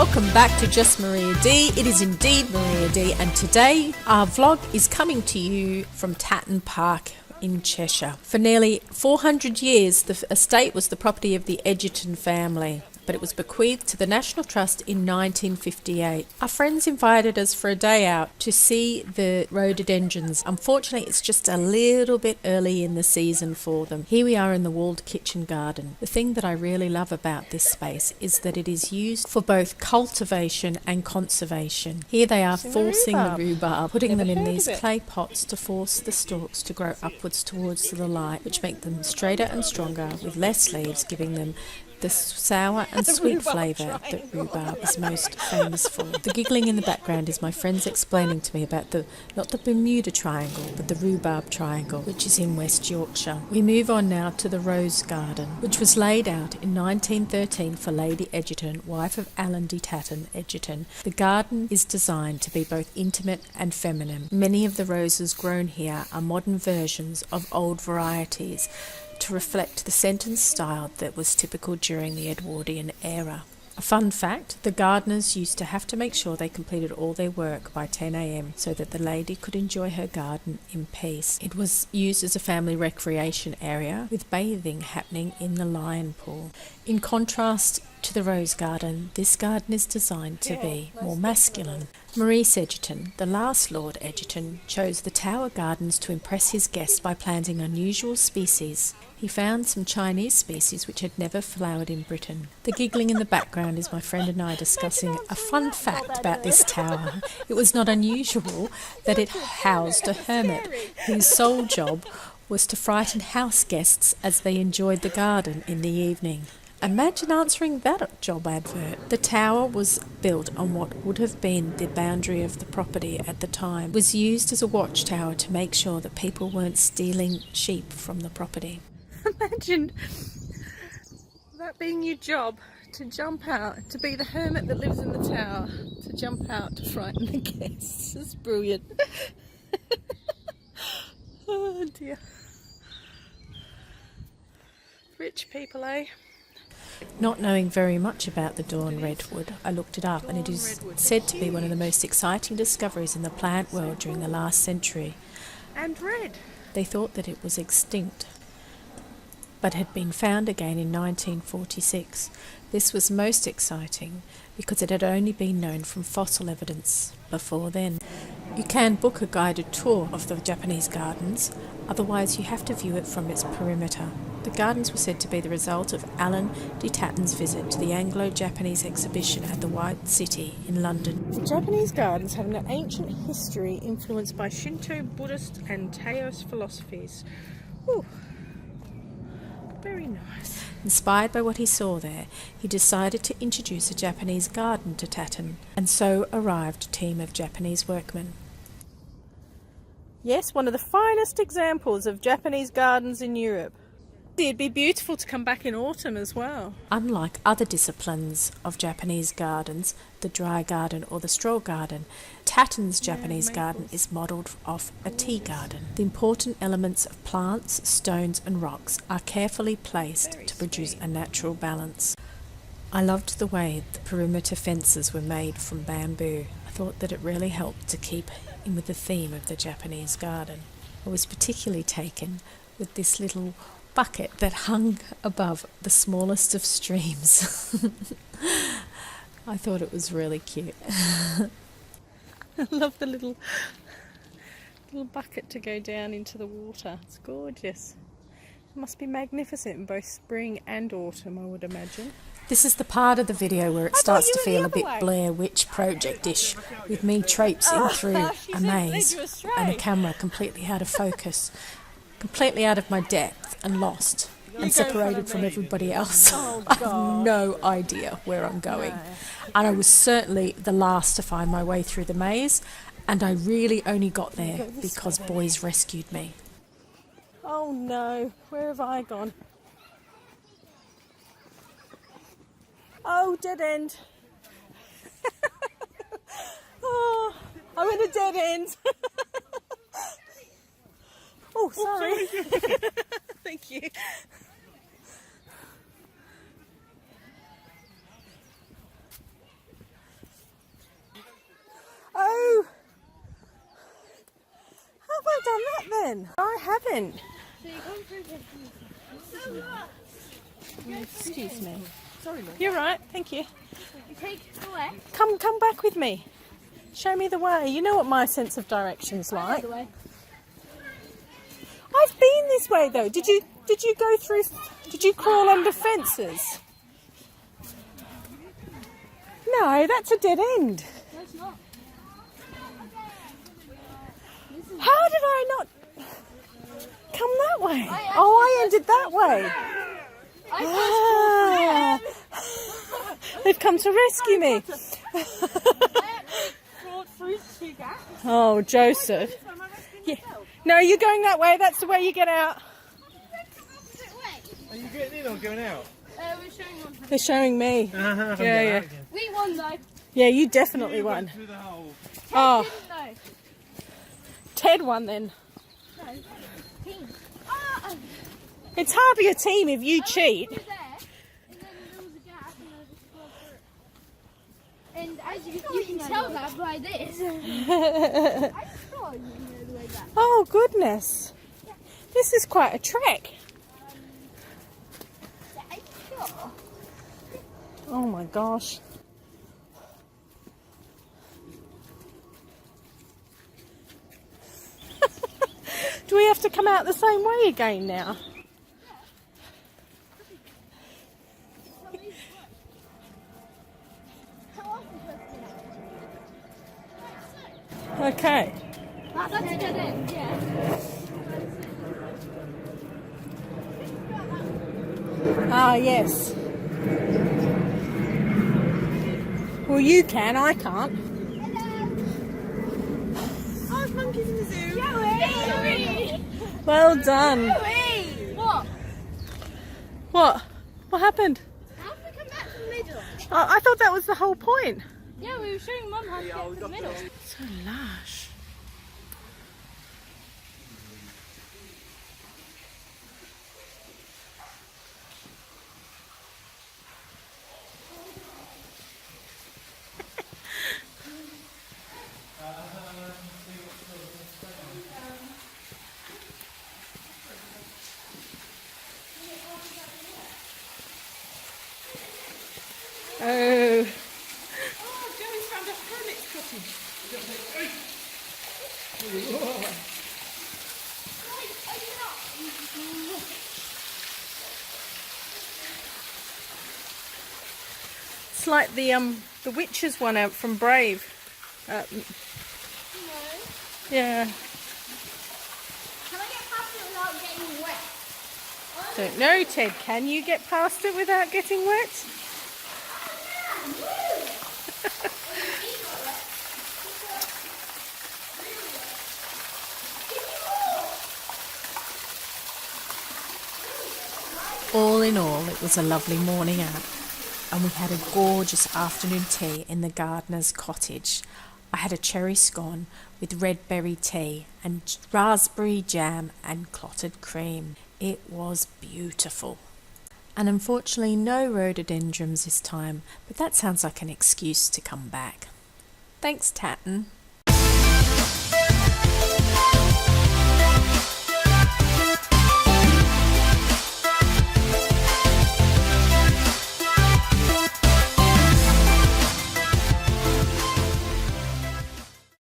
welcome back to Just Maria D. It is indeed Maria D, and today our vlog is coming to you from Tatton Park in Cheshire. For nearly 400 years, the estate was the property of the Attribution family, but it was bequeathed to the National Trust in 1958. Our friends invited us for a day out to see the rhododendrons. Unfortunately, it's just a little bit early in the season for them. Here we are in the walled kitchen garden. The thing that I really love about this space is that it is used for both cultivation and conservation. Here they are forcing the rhubarb, putting them in these clay pots to force the stalks to grow upwards towards the light, which make them straighter and stronger with less leaves, giving them the sour and sweet flavour that rhubarb is most famous for. The giggling in the background is my friends explaining to me about not the Bermuda Triangle, but the rhubarb triangle, which is in West Yorkshire. We move on now to the rose garden, which was laid out in 1913 for Lady Egerton, wife of Alan de Tatton Egerton. The garden is designed to be both intimate and feminine. Many of the roses grown here are modern versions of old varieties, to reflect the sentence style that was typical during the Edwardian era. A fun fact, the gardeners used to have to make sure they completed all their work by 10 a.m. so that the lady could enjoy her garden in peace. It was used as a family recreation area, with bathing happening in the lion pool. In contrast to the rose garden, this garden is designed to be more masculine. Maurice Egerton, the last Lord Egerton, chose the Tower Gardens to impress his guests by planting unusual species. He found some Chinese species which had never flowered in Britain. The giggling in the background is my friend and I discussing a fun fact about this tower. It was not unusual that it housed a hermit whose sole job was to frighten house guests as they enjoyed the garden in the evening. Imagine answering that job advert. The tower was built on what would have been the boundary of the property at the time. It was used as a watchtower to make sure that people weren't stealing sheep from the property. Imagine that being your job, to jump out, to be the hermit that lives in the tower, to jump out to frighten the guests. It's brilliant. Oh dear. Rich people, eh? Not knowing very much about the dawn redwood, I looked it up, and it is said to be one of the most exciting discoveries in the plant world during the last century. And red. They thought that it was extinct, but had been found again in 1946. This was most exciting because it had only been known from fossil evidence before then. You can book a guided tour of the Japanese gardens, otherwise you have to view it from its perimeter. The gardens were said to be the result of Alan de Tatton's visit to the Anglo-Japanese exhibition at the White City in London. The Japanese gardens have an ancient history influenced by Shinto, Buddhist and Taoist philosophies. Ooh. Very nice. Inspired by what he saw there, he decided to introduce a Japanese garden to Tatton, and so arrived a team of Japanese workmen. Yes, one of the finest examples of Japanese gardens in Europe. It'd be beautiful to come back in autumn as well. Unlike other disciplines of Japanese gardens, the dry garden or the stroll garden, Tatton's Japanese garden is modelled off a tea garden. The important elements of plants, stones and rocks are carefully placed to produce a natural balance. I loved the way the perimeter fences were made from bamboo. I thought that it really helped to keep in with the theme of the Japanese garden. I was particularly taken with this little bucket that hung above the smallest of streams. I thought it was really cute. I love the little bucket to go down into the water. It's gorgeous. It must be magnificent in both spring and autumn, I would imagine. This is the part of the video where it starts to feel a bit Blair Witch Project-ish, with me traipsing through a maze and a camera completely out of focus, completely out of my depth and lost and separated from everybody else. I have no idea where I'm going. And I was certainly the last to find my way through the maze, and I really only got there because boys rescued me. Oh no, where have I gone? Oh, dead end. Oh, I'm in a dead end. Oh, sorry. Thank you. done that then? I haven't. So you come through Excuse me. Sorry, mate. You're right, thank you. You take the way. Come back with me. Show me the way. You know what my sense of direction's like. The way. I've been this way though. Did you go through? Did you crawl under fences? No, that's a dead end. No, it's not. How did I not come that way? Oh, I ended that way. Ah, they've come to rescue me. Oh, Joseph. Yeah. No, you're going that way. That's the way you get out. Are you getting in or going out? We're showing one. They're showing me. Yeah. We won though. Yeah, you definitely won. Through the hole. Oh, No. Ted won then. No. Team. Ah! It's hardly a team if you cheat. Through there, and then there was a gap, and I just crawled through it. And as you can tell that by this. I saw you know the way back. Oh, goodness. This is quite a trek. Sure. Oh, my gosh. Do we have to come out the same way again now? Okay. That's a dead end, yeah. Ah, yes. Well, you can, I can't. Oh, it's monkeys in the zoo. Joey! Well done. Joey! What? What? What happened? How did we come back to the middle? Oh, I thought that was the whole point. Yeah, we were showing Mum how to get to the middle. So lush. Oh. Joey's found a hermit's cottage. It's like the witches one out from Brave. Yeah. Can I get past it without getting wet? Don't know, Ted. Can you get past it without getting wet? All in all, it was a lovely morning out, and we had a gorgeous afternoon tea in the gardener's cottage. I had a cherry scone with red berry tea and raspberry jam and clotted cream. It was beautiful. And unfortunately no rhododendrons this time, but that sounds like an excuse to come back. Thanks, Tatton.